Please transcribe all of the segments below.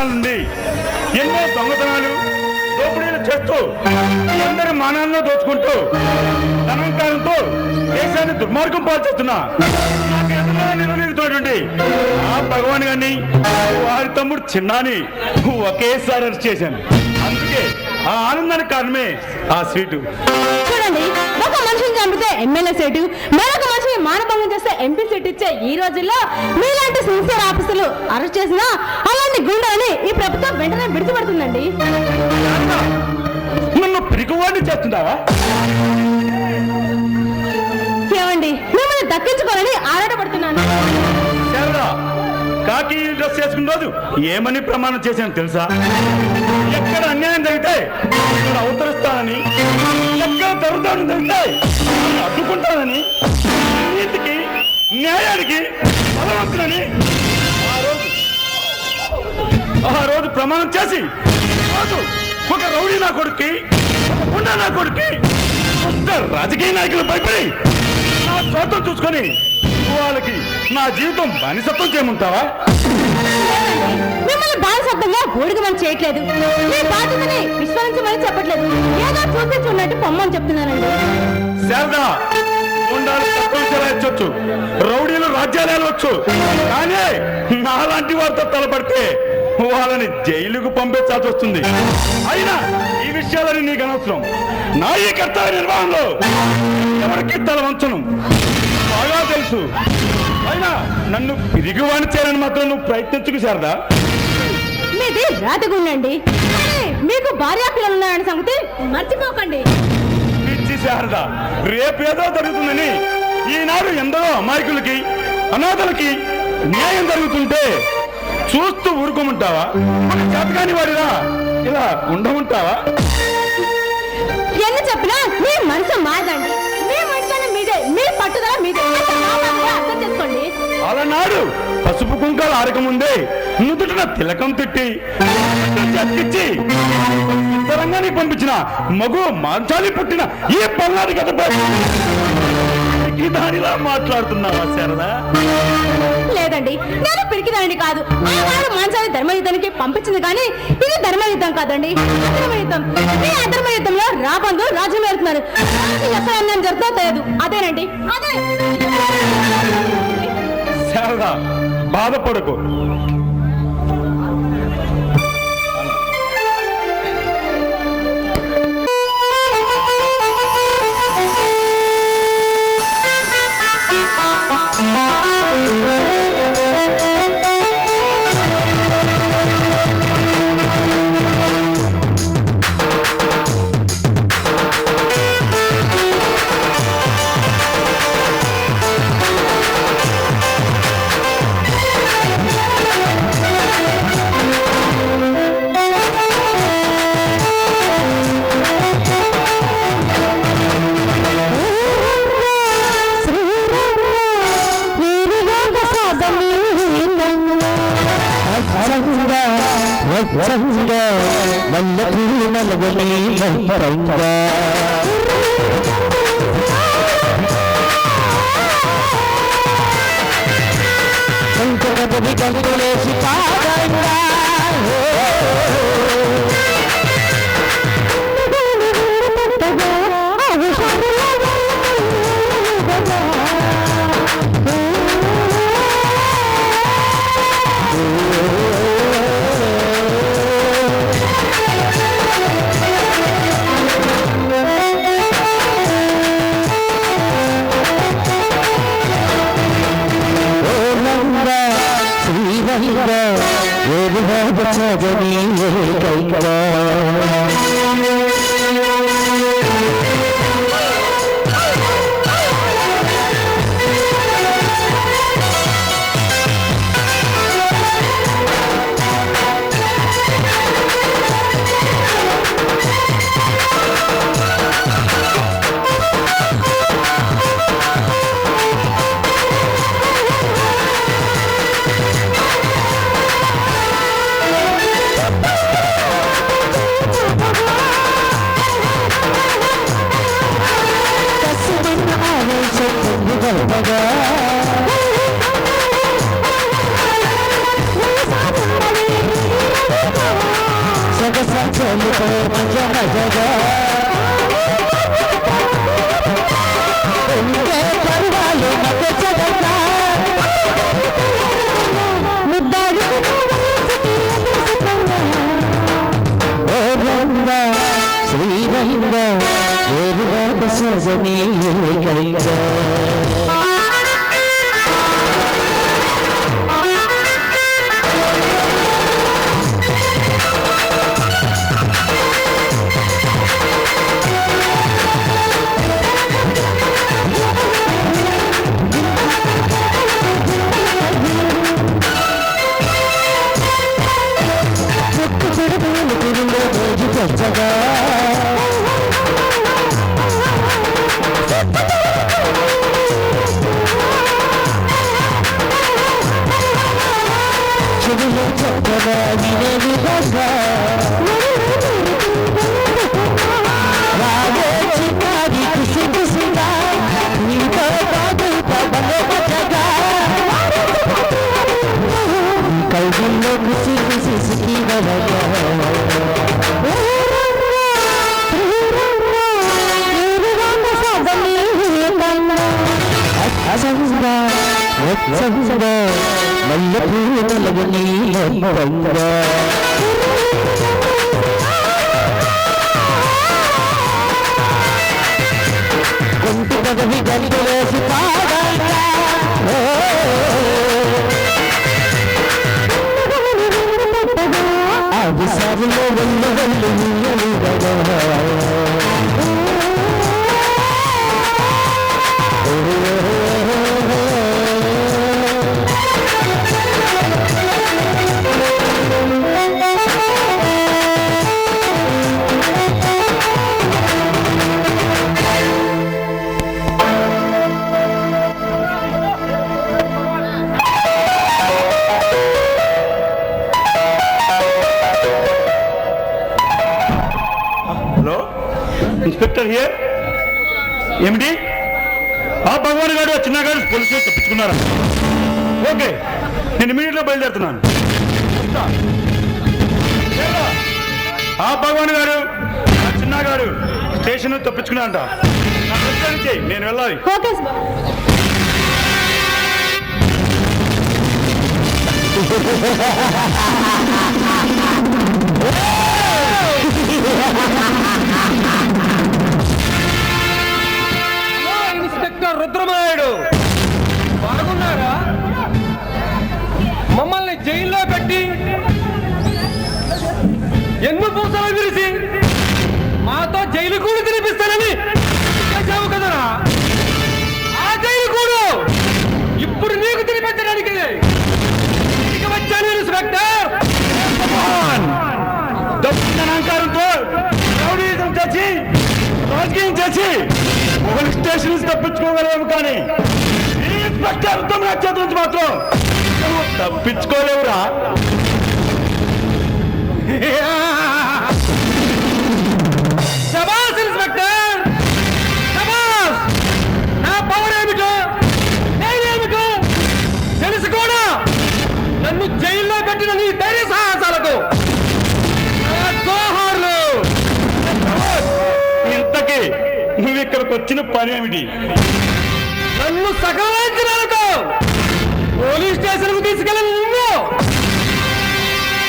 సంవత్సరాల నుండి ఎన్నో దొంగతనాలు దోపిడీలు చేస్తూ అందరి మానాలను దోచుకుంటూ ధనంకారంతో దేశాన్ని దుర్మార్గం పాల్చేస్తున్నా నిలదీరుతోటి ఆ భగవాన్ గారిని వారి తమ్ముడు చిన్నాని ఒకేసారి అరెస్ట్ చేశాను. అందుకే ఆ ఆనందానికి కారణమే ఆ స్వీటు. చూడండి, ఒక మనిషిని చంపితే ఎమ్మెల్యే సీటు, మరొక మనిషిని మానభంగం చేస్తే ఎంపీ సీట్ ఇచ్చే ఈ రోజుల్లో మీలాంటి సిన్సియర్ ఆఫీసులు అరెస్ట్ చేసినా అలాంటి గుండాలని ఈ ప్రభుత్వం వెంటనే విడిచిపెడుతుందండి. నన్ను పిరికివాడిని చేస్తున్నావా? ఏమండి, మిమ్మల్ని దక్కించుకోవాలని ఆరాటపడుతున్నాను. కాకి డ్రెస్ చేసుకున్న రోజు ఏమని ప్రమాణం చేశాను తెలుసా? ఎక్కడ అన్యాయం జరిగితే ఇక్కడ అవతరిస్తానని, ఎక్కడ దొరుకుతాను జరిగితే అడ్డుకుంటానని, నీతికి న్యాయానికి బలవంతులని ఆ రోజు ప్రమాణం చేసి ఒక రౌడీ నా కొడుక్కి, ఒక గుండా నా కొడుక్కి, రాజకీయ నాయకులు భయపడి నా స్వార్థం చూసుకొని వాళ్ళకి నా జీవితం బానిసత్వం చేయమంటావా? మిమ్మల్ని బానిసత్వంగా ఊడిగమని చేయట్లేదు, మీ బాధ్యతని విశ్వసించమని చెప్పట్లేదు, ఏదో చూసి చూడట్టు పొమ్మని చెప్తున్నానండి. శారదా, ఉండాలి తక్కువ, రౌడీలు రాజ్యాలు వెళ్ళవచ్చు, కానీ నాలాంటి వారితో తలపడితే వాళ్ళని జైలుకు పంపించాల్సి వస్తుంది. అయినా ఈ విషయాలని నీకు అనవసరం. నా ఈ కర్తవ్య నిర్వహణలో ఎవరికి తల వంచను బాగా తెలుసు. అయినా నన్ను పిరిగివాణి చేయాలని మాత్రం నువ్వు ప్రయత్నించుకు శారదా. మీది రాతగుండండి, మీకు భార్యా పిల్లలు ఉన్నారనే సంగతి మర్చిపోకండి. పిచ్చి శారదా, రేపేదో జరుగుతుందని ఈనాడు ఎందరో అమాయకులకి, అనాథలకి న్యాయం జరుగుతుంటే చూస్తూ ఊరుకోమంటావా? చేతకాని వాడిరా ఇలా ఉండమంటావా? ఎన్ని చెప్పినా మీ మనసు మాదండి, మీ మనసు మీదే, మీ పట్టుదల మీదే, అర్థం చేసుకోండి. అలనాడు పసుపు కుంకాలు ఆరకముందే నుదుటిన తిలకం తిట్టి చక్కిచ్చి తెలంగాణకి పంపించిన మగు మాంచాలి పుట్టిన ఈ పల్నాడు కథపై దానిలా మాట్లాడుతున్నావా శారదా? లేదండి, నేను పిరికిదానిని కాదు. ఆనాడు మాంచాలి ధర్మయుద్ధానికి పంపించింది, కానీ ఇది ధర్మయుద్ధం కాదండి, అధర్మయుద్ధం. ఈ అధర్మయుద్ధంలో రాబందు రాజ్యం వెళ్తున్నారు. ఎక్కడ అన్నం జరుగుతో తెలియదు. అదేనండి, అదే. శారదా, బాధపడకు. పలుకో మజ మజగా ఉండే పర్వాలు మగ జగగా ముద్దాడు ఓ రంగ శ్రీరంగ ఏరువాడ సజనీ గంగ జగా చెవులు చక్కగా వినే విధంగా రాగే చిన్నారి కుసి కుసిగా నీతో కాదు పవన మజగా కౌగిల్లో కుసి కుసి సికి వలగా అసంగా వచ్చంగా మల్లె పూలగు నీలంగా కొంటి పదవి గంటలేసి పాడంగా అది సరిలో వెళ్ళు వెళ్ళు నీయలుగా హలో ఇన్స్పెక్టర్ హియర్. ఏమిటి? ఆ భగవాన్ గారు చిన్న గారు పోలీసులు తప్పించుకున్నారా? ఓకే, నేను ఇమీడియట్గా బయలుదేరుతున్నాను. ఆ భగవాన్ గారు ఆ చిన్న గారు స్టేషన్ తప్పించుకున్నారంట. నాకు వచ్చి నేను వెళ్ళాలి. ఓకే ఇన్స్పెక్టర్ రుద్రమాయుడు బాగున్నారా? మమ్మల్ని జైల్లో పెట్టి ఎన్ను పూసలు విరిసి మాతో జైలు కూడు తినిపిస్తానని చేశావు కదరా? ఆ జైలు కూడు ఇప్పుడు నీకు తినిపించడానికి వచ్చాను ఇన్స్పెక్టర్. అహంకారంతో రౌడీయిజం చేసి రాజకీయం చేసి పోలీస్ స్టేషన్ తప్పించుకోగలేము, కానీ ఈ ఇన్స్పెక్టర్ నా చేతి నుంచి మాత్రం నువ్వు తప్పించుకోలేవురా. శబాష్ ఇన్స్పెక్టర్, శబాష్. నా పవర్ ఏమిటో నేనేమిటో తెలుసుకోడా? నన్ను జైల్లో పెట్టిన నీ ధైర్య సాహసాలకు జోహార్లు. ఇంతకీ నువ్వు ఇక్కడికి వచ్చిన పని ఏమిటి? నన్ను సకలాంచనాలతో పోలీస్ స్టేషన్కు తీసుకెళ్ళిన నువ్వు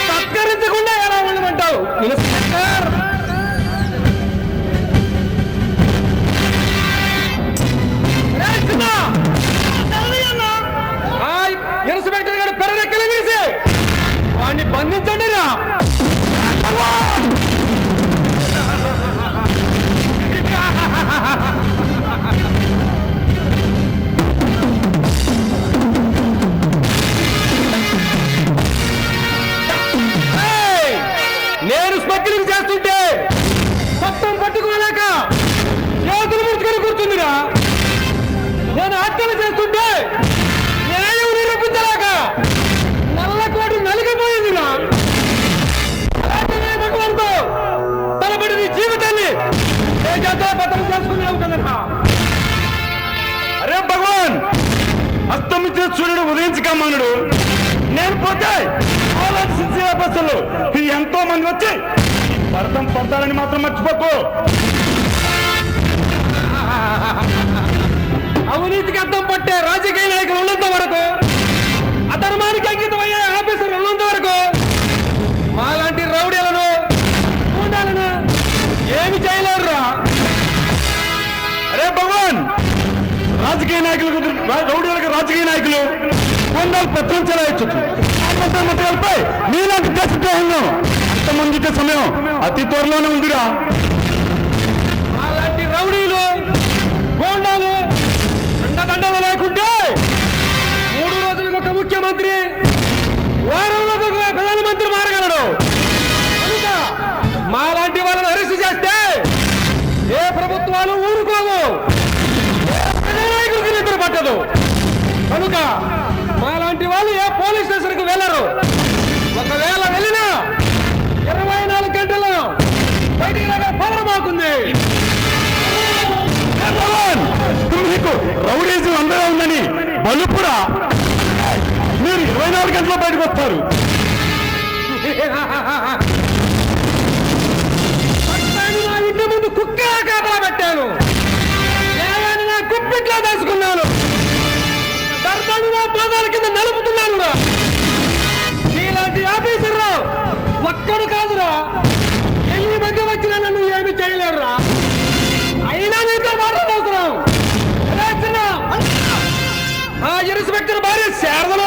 సత్కరించకుండా ఎలా ఉండమంటావు ఇన్స్పెక్టర్? ఇన్స్పెక్టర్ గారు పెరరెక్కలు వేసి వాడిని బంధించండి రా. నేను స్మగ్లింగ్ చేస్తుంటే చట్టం పట్టుకోలేక చేతులు ముట్టుకొని కూర్చుందిరా. నేను హత్యలు చేస్తుంటే న్యాయం నిరూపించలేక నల్లకోటి నలిగిపోయిందిరా. భగవంతు తలబడి నీ జీవితాన్ని బద్దలు చేసుకున్నావు కదరా. అరే భగవాన్, అస్తమించిన సూర్యుడు ఉదయించకమానుడు. నేను పోతే బస్సులు ఎంతో మంది వచ్చి భరతం పంతాలని మాత్రం మర్చిపోకు. అవినీతికి అద్దం పట్టే రాజకీయ నాయకులు ఉన్నంత వరకు, అధర్మానికి అంకితమయ్యే ఆఫీసర్లు ఉన్నంత వరకు మాలాంటి రౌడీలను గూండాలను ఏమి చేయలేరురా. అరే భగవాన్, రాజకీయ నాయకులకు రౌడీలకు రాజకీయ నాయకులు కొండలు పత్రం చెలాయచ్చు. నీలాంటి దేశద్రోహంలో అంతమందించే సమయం అతి త్వరలోనే ఉందిరా. మాలాంటి రౌడీలు గూండాలు దండలు లేకుంటే 3 రోజులకు ఒక ముఖ్యమంత్రి, వారంలో ఒక ప్రధానమంత్రి మారగలడు. కనుక మాలాంటి వాళ్ళని అరెస్ట్ చేస్తే ఏ ప్రభుత్వాలు ఊరుకోవు, నాయకులకు నిద్ర పట్టదు. కనుక మాలాంటి వాళ్ళు ఏ పోలీస్ స్టేషన్కి వెళ్ళరు. ఒకవేళ వెళ్ళినా 24 గంటల్లో బయటికి రాగా పవర్ మాకుంది. మీకు రౌడీజం అందరూ ఉందని బలుపురా. మీరు 24 గంటల్లో బయటకు వస్తారు. నా ఇంటి ముందు కుక్క కాపలా పెట్టాను, ఏమైనా నా కుప్పిట్లో దాచుకున్నాను, దర్దాను నా పాదాల కింద నలుపుతున్నాను. ఇలాంటి ఆఫీసర్లు ఒక్కడు కాదురా, 1000 మంది వచ్చినా నన్ను ఏమి చేయలేరురా. అయినా నీతో మాట్లాడవసరం. ఆ ఇన్స్పెక్టర్ భార్య శారదలో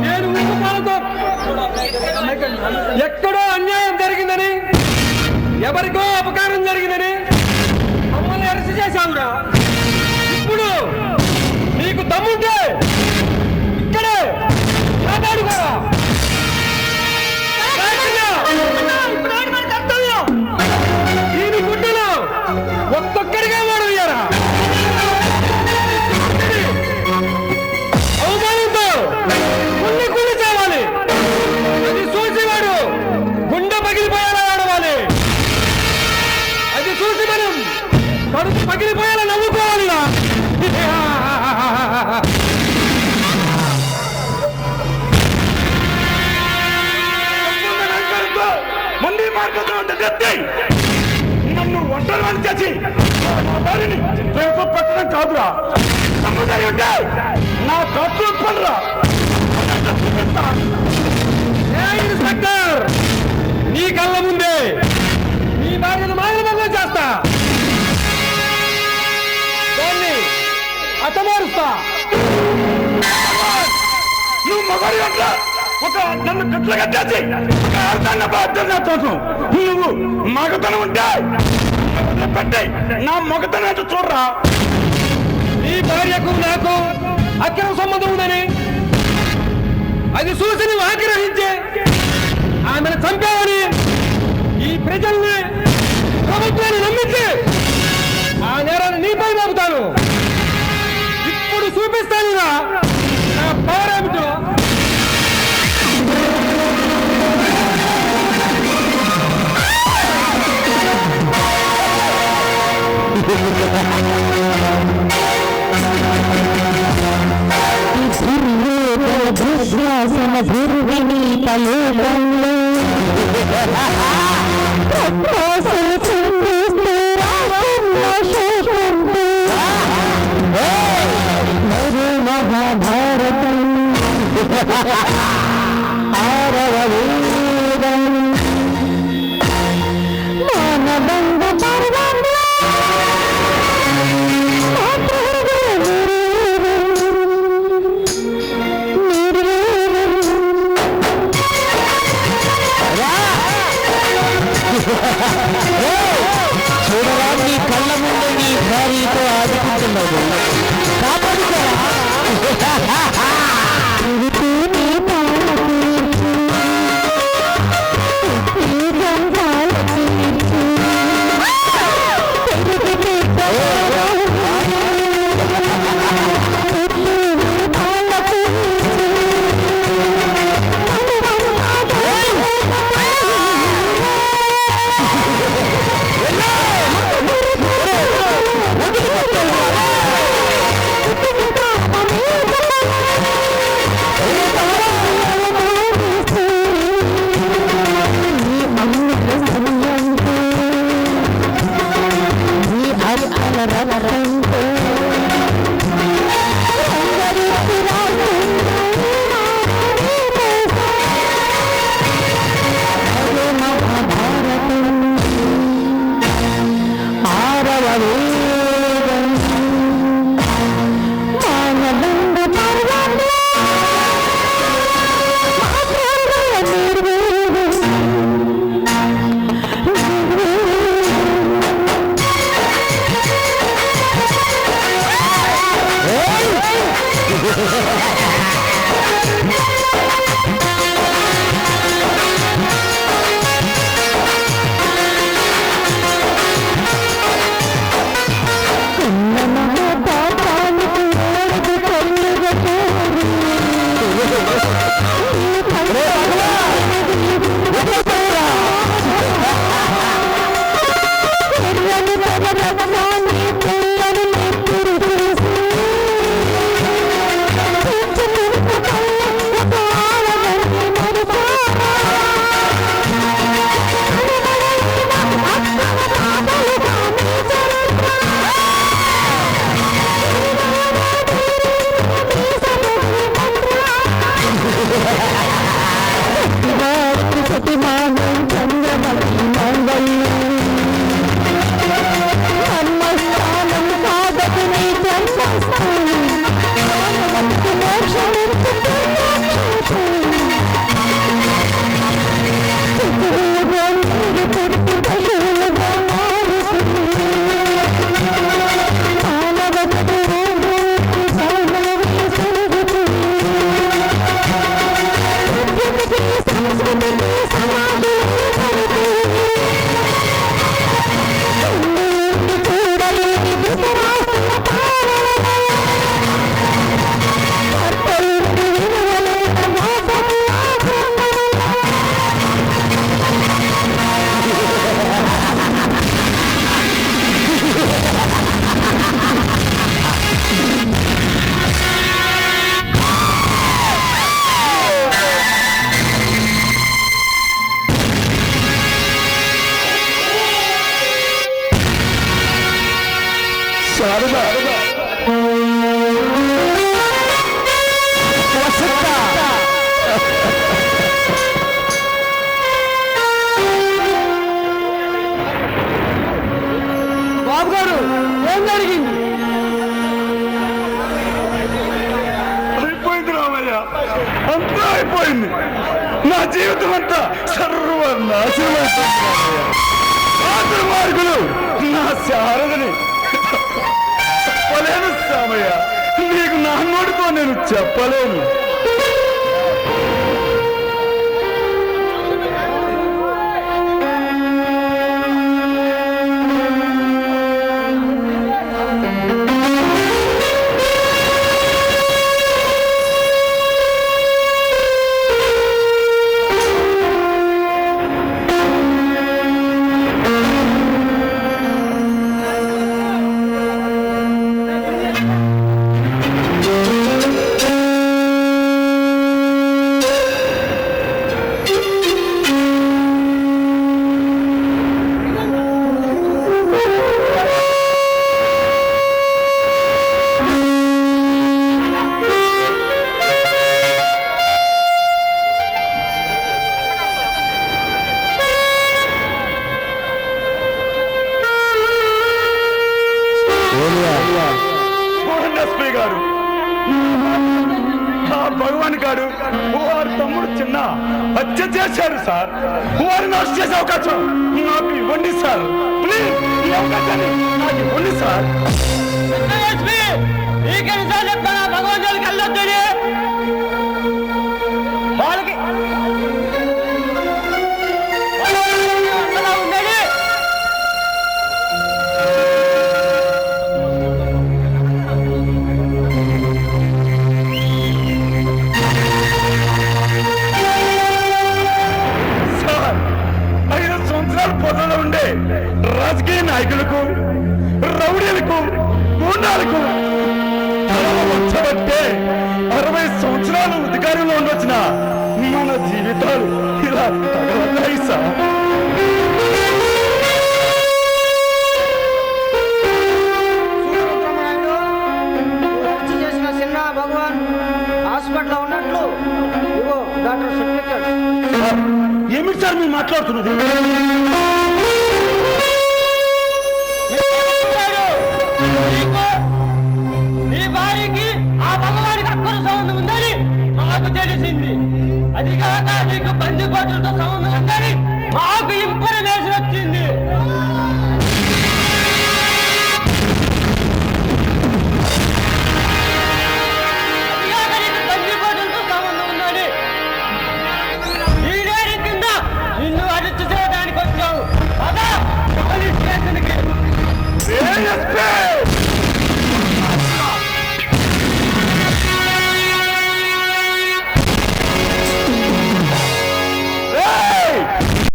నేను ఉక్కుపాలతో ఎక్కడో అన్యాయం జరిగిందని, ఎవరికో అపకారం జరిగిందని మమ్మల్ని అరెస్ట్ చేశావురా. ఇప్పుడు నీకు దమ్ముంటే ఇక్కడే కాపాడుకోరా. దీని గుడ్డలో ఒక్కొక్కడిగా వాడయ్యారా. అవమానంతో కుళ్ళి చావాలి. అది చూసేవాడు గుండె పగిలిపోయేలా ఆడవాలి. అది చూసి మనం కడుపు పగిలిపోయేలా నవ్వుకోవాలి. మంది మార్గంలో నన్ను ఒంటరి చేసి దానిని పట్టడం కాదురా. సముదాయం ఉంటే నా ఖర్చు పడరా. ఇన్స్పెక్టర్, నీ కళ్ళ ముందే నీ భార్యను మానభంగం చేస్తా, దాన్ని అతమారుస్తా. నువ్వు మగవాడి గట్ల ఒక నన్ను కట్ల కట్టేసి ఒక అర్థాన్ని బాధ్యత కోసం నువ్వు మగతనం ఉంటే పెట్టే నా మగతనం చూడరా. నీ భార్యకు నాకు అక్రమ సంబంధం ఉందని అది చూసి నువ్వు ఆగ్రహించి ఆమెను చంపావని ఈ ప్రజల్ని, ప్రభుత్వాన్ని నమ్మించి ఆ నేరాన్ని నీపై మోపుతాను. ఇప్పుడు చూపిస్తాను నా పవర్ ఏమిటో. దుశ్వాసన దుర్విని పలుకంలో మహాభారతం ఆరవీరం మానబంధ పర్వంలో చూడరా, నీ కళ్ళ ముందు నీ భార్యతో ఆడుకుంటున్నాడు. కాపాడుకోరా. నీ బాబు గారు ఏం జరిగింది? అయిపోయింది రామయ్య, అంతా అయిపోయింది. నా జీవితం అంతా సర్వనాశనం అయిపోయింది రామయ్య. ఆ దుర్మార్గులు నా శారదని చెప్పలేను రామయ్య, నీకు నా నోటితో నేను చెప్పలేను. ఎస్పీ గారు, ఆ భగవాన్ గారు వారి తమ్ముడు చిన్న హత్య చేశారు సార్. వారిని అరెస్ట్ చేసే అవకాశం నాకు ఇవ్వండి సార్, ప్లీజ్. ఈ అవకాశాన్ని నాకు ఇవ్వండి సార్. భగవంతుడికి వెళ్ళొద్దని వాళ్ళకి ఉండేది. సార్, 5 సంవత్సరాల పొదలో ఉండే రాజకీయ నాయకులకు, రౌడీలకు, గూండాలకు వచ్చబట్టే 60 సంవత్సరాలు అధికారంలో ఉండొచ్చిన మన జీవితాలు ఇలా తగలతాయి సార్. చేసిన చిన్న భగవాన్ హాస్పిటల్లో ఉన్నట్లు ఇగో డాక్టర్ సర్టిఫికెట్. సార్, ఏమిటి సార్ మీరు మాట్లాడుతున్నది? నీ భార్యకి ఆ భగవానికి అక్కర సంబంధం ఉందని మాకు తెలిసింది. అది కాక నీకు బంది పట్టులతో సంబంధం ఉందని మాకు ఇన్ఫర్మేషన్ వచ్చింది.